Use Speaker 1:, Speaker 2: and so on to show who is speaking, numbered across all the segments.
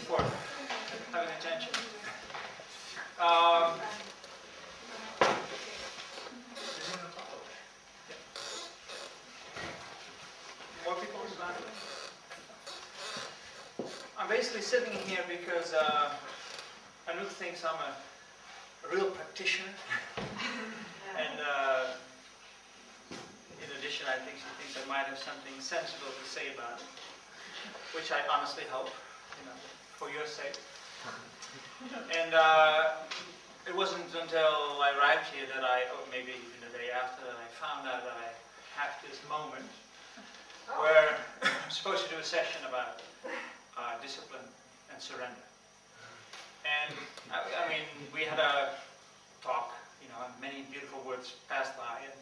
Speaker 1: for having attention. More people in line? I'm basically sitting here because Anouk thinks I'm a real practitioner. And in addition, I think she thinks I might have something sensible to say about it, which I honestly hope, for your sake. And it wasn't until I arrived here that or maybe even the day after, that I found out that I have this moment where I'm supposed to do a session about discipline and surrender. And I mean, we had a talk, and many beautiful words passed by, and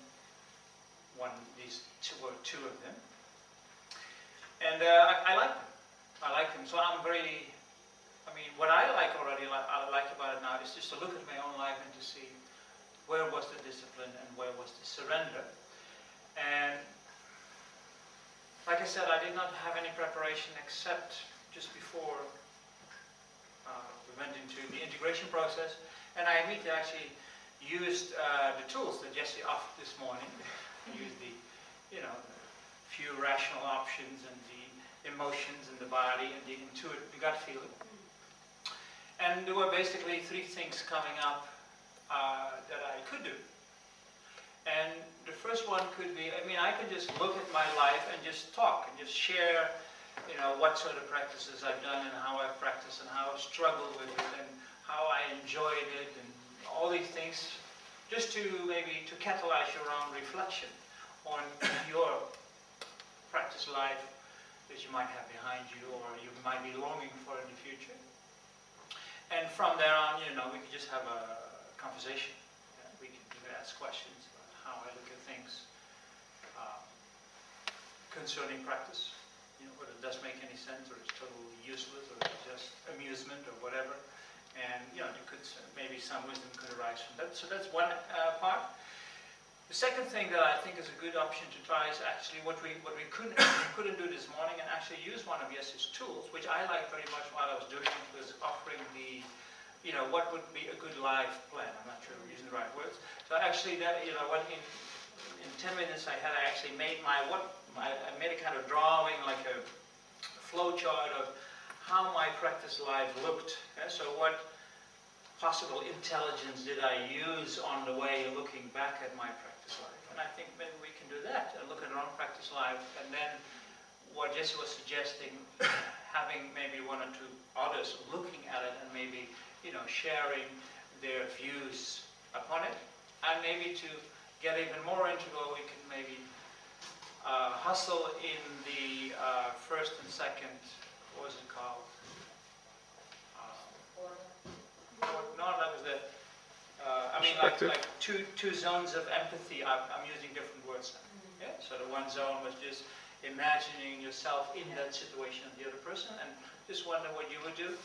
Speaker 1: these were two of them. And I like them. I like them. So I'm very, what I like about it now is just to look at my own life and to see where was the discipline and where was the surrender. And like I said, I did not have any preparation except just before we went into the integration process, and I immediately actually used the tools that Jesse offered this morning. I used the, few rational options and the emotions and the body and the the gut feeling. And there were basically three things coming up that I could do. And the first one could be, I could just look at my life and just talk and just share, what sort of practices I've done and how I've practiced and how I've struggled with it and how I enjoyed it and all these things, just to maybe to catalyze your own reflection on your practice life that you might have behind you or you might be longing for in the future. And from there on, we could just have a conversation. We can ask questions about how I look at things concerning practice, whether it does make any sense or it's totally useless or it's just amusement or whatever. And you could maybe some wisdom could arise from that. So that's one part. The second thing that I think is a good option to try is actually what we couldn't do this morning, and actually use one of Jesse's tools, which I liked very much while I was doing it, was offering the, what would be a good life plan. I'm not sure I'm using the right words. So actually, that in 10 minutes I actually made I made a kind of drawing, like a flow chart of how my practice life looked. Okay? So what possible intelligence did I use on the way looking back at my practice life? And I think maybe we can do that and look at our own practice life, and then what Jesse was suggesting, having maybe one or two others looking at it and maybe, sharing their views upon it, and maybe to get even more into it, we can maybe hustle in the first and second, what was it called? No, that was the, like two zones of empathy. I'm using different words now. Yeah? So the one zone was just imagining yourself in that situation of the other person and just wonder what you would do.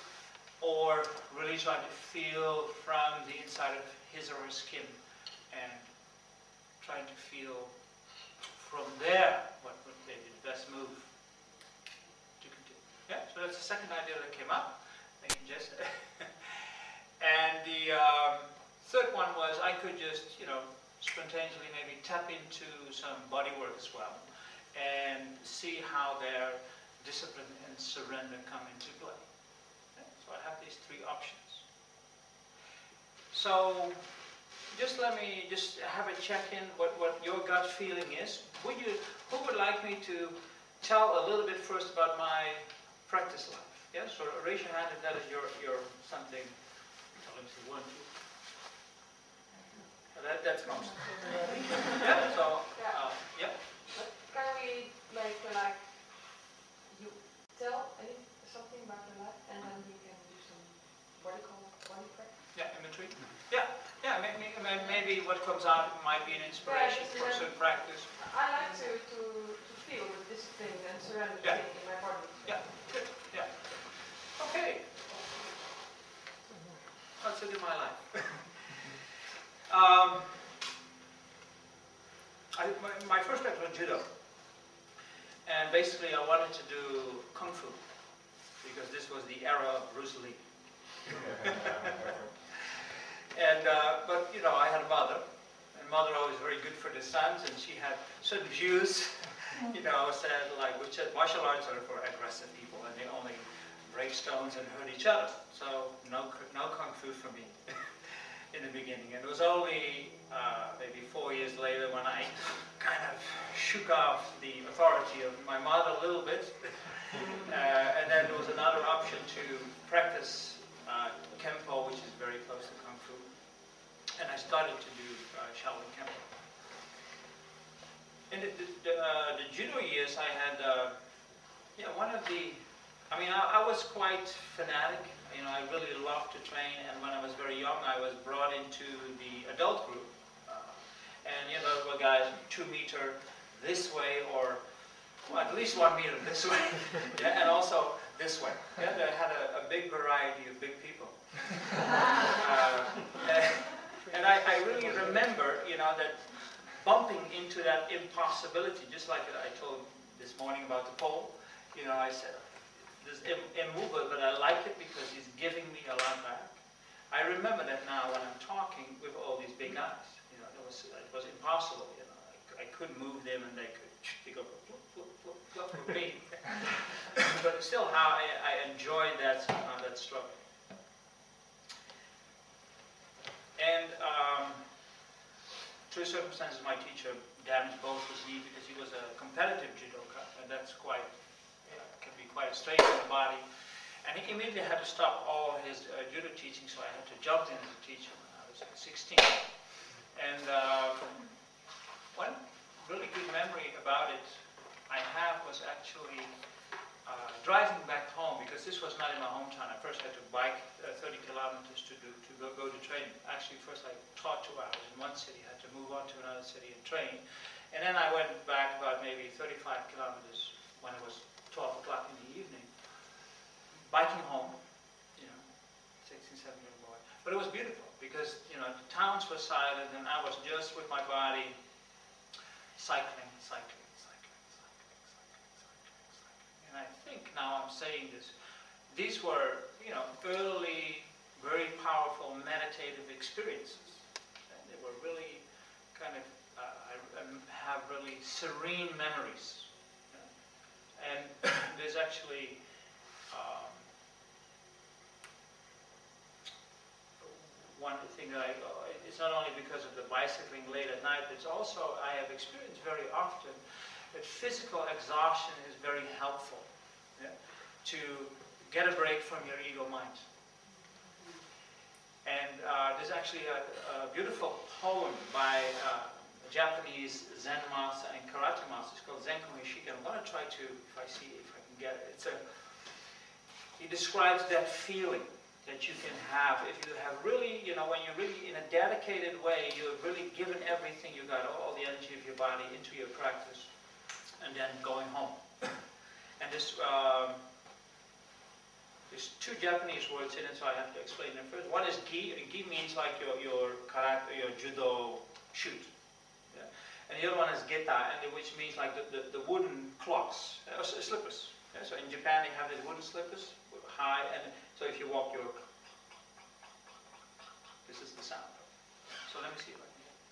Speaker 1: Or really trying to feel from the inside of his or her skin and trying to feel from there what would be the best move to continue. Yeah, so that's the second idea that came up. Thank you, Jess. And the third one was I could just, spontaneously maybe tap into some body work as well and see how their discipline and surrender come into play. Okay? So I have these three options. So just let me just have a check-in what your gut feeling is. Who would like me to tell a little bit first about my practice life? Yeah, so raise your hand if that is your something. One, two. That's most. Yeah. So yeah.
Speaker 2: Can we like you tell something about your life, and then you can do some body practice?
Speaker 1: Yeah, imagery. Yeah. Maybe what comes out might be an inspiration for a certain practice.
Speaker 2: I like to feel the discipline and surrender in my body.
Speaker 1: Yeah. Good. Yeah. Okay. That's it in my life. My first practice was judo, and basically I wanted to do kung fu because this was the era of Bruce Lee. And, but, you know, I had a mother, and mother always very good for the sons, and she had certain views, you know, said, like, which said martial arts are for aggressive people, and they only break stones and hurt each other. So, no kung fu for me in the beginning. And it was only maybe 4 years later when I kind of shook off the authority of my mother a little bit. And then there was another option to practice Kempo, which is very close to Kung Fu. And I started to do Shaolin Kempo. In the judo years, I had, I mean, I was quite fanatic. You know, I really loved to train, and when I was very young, I was brought into the adult group. And, you know, there were guys 2 meter this way, or well, at least 1 meter this way, yeah, and also this way. Yeah, they had a big variety of big people. And I really remember, you know, that bumping into that impossibility, just like I told this morning about the pole. You know, I said, this immovable, but I like it because he's giving me a lot back. I remember that now when I'm talking with all these big guys. You know, it was impossible. You know, I couldn't move them, and they go flip, flip, flip, flip with me. But still, how I enjoyed that struggle. And through circumstances, my teacher damaged both his knee because he was a competitive judoka, and that's quite, can be quite a strain on the body. And he immediately had to stop all his judo teaching, so I had to jump in as a teacher when I was 16. And one really good memory about it I have was actually driving back home, because this was not in my hometown. I first had to bike 30 kilometers to go to training. Actually, first I taught 2 hours in one city, had to move on to another city and train. And then I went back about maybe 35 kilometers when it was 12 o'clock in the evening, biking home, you know, 16, 17-year-old boy. But it was beautiful because, you know, the towns were silent and I was just with my body cycling. And I think now I'm saying this, these were, you know, early, very powerful meditative experiences. And they were really kind of, I have really serene memories. And there's actually one thing that it's not only because of the bicycling late at night, it's also, I have experienced very often that physical exhaustion is very helpful, yeah, to get a break from your ego mind. And there's actually a beautiful poem by a Japanese Zen master and karate master. It's called Zenko Hishiki. I'm going to try to, if I can get it. He describes that feeling that you can have if you have really, you know, when you're really in a dedicated way, you've really given everything you got, all the energy of your body into your practice, and then going home. And this, there's 2 Japanese words in it, so I have to explain them first. One is gi. Gi means like your karate, your judo shoot. Yeah? And the other one is geta, and which means like the wooden clogs, slippers. Yeah? So in Japan they have these wooden slippers, high, and so if you walk, this is the sound. So let me see if I can get it.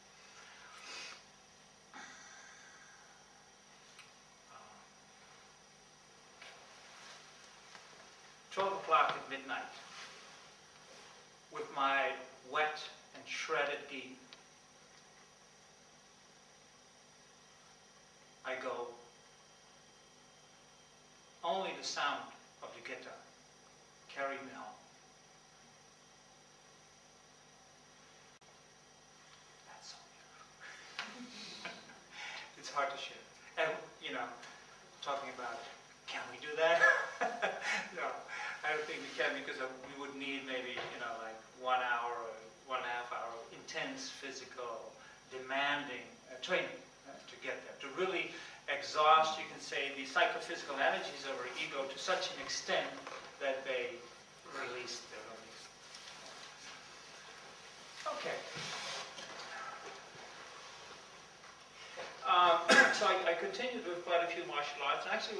Speaker 1: 12 o'clock at midnight, with my wet and shredded gi, I go. Only the sound of the guitar carried me home. That's so beautiful. It's hard to share. And, you know, talking about, can we do that? No, I don't think we can, because we would need maybe, you know, like 1 hour or 1.5 hour intense physical, demanding training to get there. To really exhaust, you can say, the psychophysical energies of our ego to such an extent that they release their release. Okay. So I continued with quite a few martial arts. Actually,